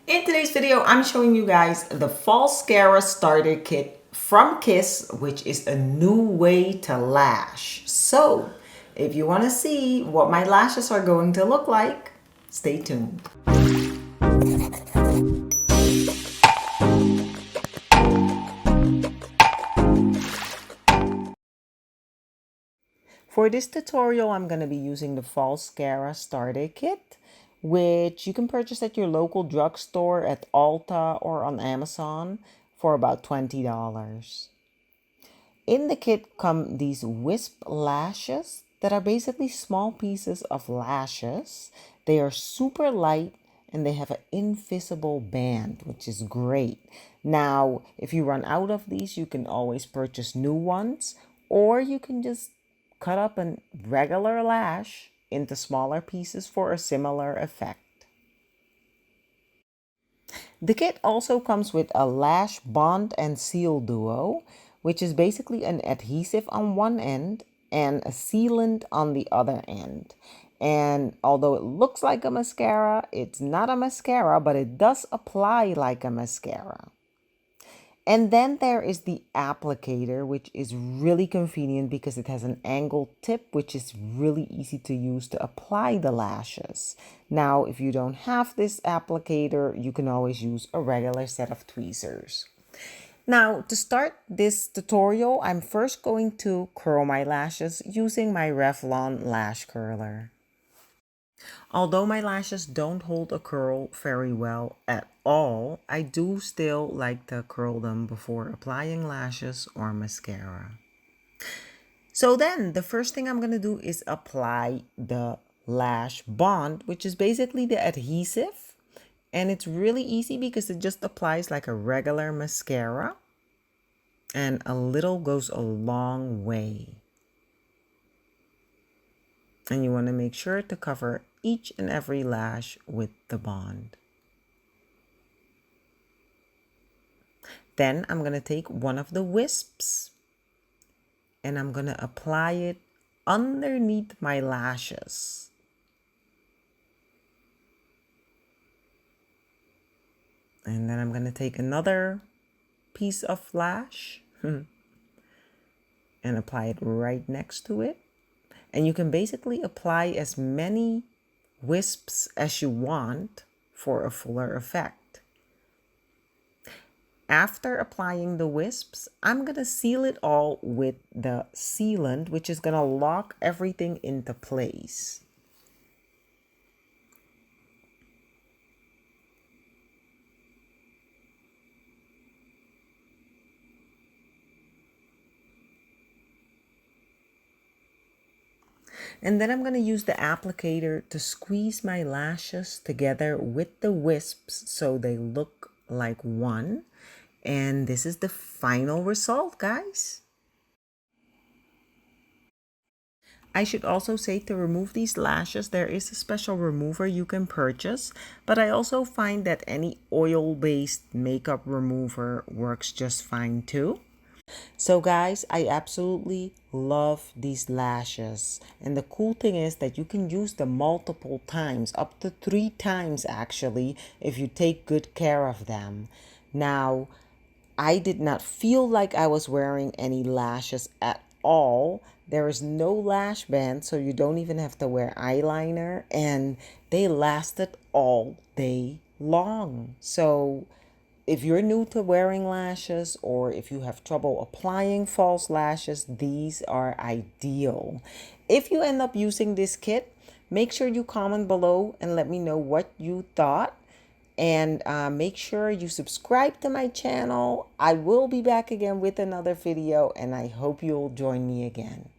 In today's video, I'm showing you guys the falscara starter kit from Kiss, which is a new way to lash. So, if you want to see what my lashes are going to look like, stay tuned. For this tutorial, I'm going to be using the falscara starter kit, which you can purchase at your local drugstore, at Ulta, or on Amazon for about $20. In the kit come these wisp lashes that are basically small pieces of lashes. They are super light and they have an invisible band, which is great. Now, if you run out of these, you can always purchase new ones, or you can just cut up a regular lash into smaller pieces for a similar effect. The kit also comes with a lash bond and seal duo, which is basically an adhesive on one end and a sealant on the other end. And although it looks like a mascara, it's not a mascara, but it does apply like a mascara. And then there is the applicator, which is really convenient because it has an angled tip, which is really easy to use to apply the lashes. Now, if you don't have this applicator, you can always use a regular set of tweezers. Now, to start this tutorial, I'm first going to curl my lashes using my Revlon lash curler. Although my lashes don't hold a curl very well at all, I do still like to curl them before applying lashes or mascara. So then, the first thing I'm going to do is apply the lash bond, which is basically the adhesive. And it's really easy because it just applies like a regular mascara. And a little goes a long way. And you want to make sure to cover each and every lash with the bond. Then I'm going to take one of the wisps and I'm going to apply it underneath my lashes. And then I'm going to take another piece of lash and apply it right next to it. And you can basically apply as many wisps as you want for a fuller effect. After applying the wisps, I'm going to seal it all with the sealant, which is going to lock everything into place. And then I'm going to use the applicator to squeeze my lashes together with the wisps so they look like one. And this is the final result, guys. I should also say, to remove these lashes, there is a special remover you can purchase, but I also find that any oil-based makeup remover works just fine too. So guys, I absolutely love these lashes. And the cool thing is that you can use them multiple times, up to 3 times actually, if you take good care of them. Now, I did not feel like I was wearing any lashes at all. There is no lash band, so you don't even have to wear eyeliner, and they lasted all day long. So if you're new to wearing lashes, or if you have trouble applying false lashes, these are ideal. If you end up using this kit, make sure you comment below and let me know what you thought. And make sure you subscribe to my channel. I will be back again with another video, and I hope you'll join me again.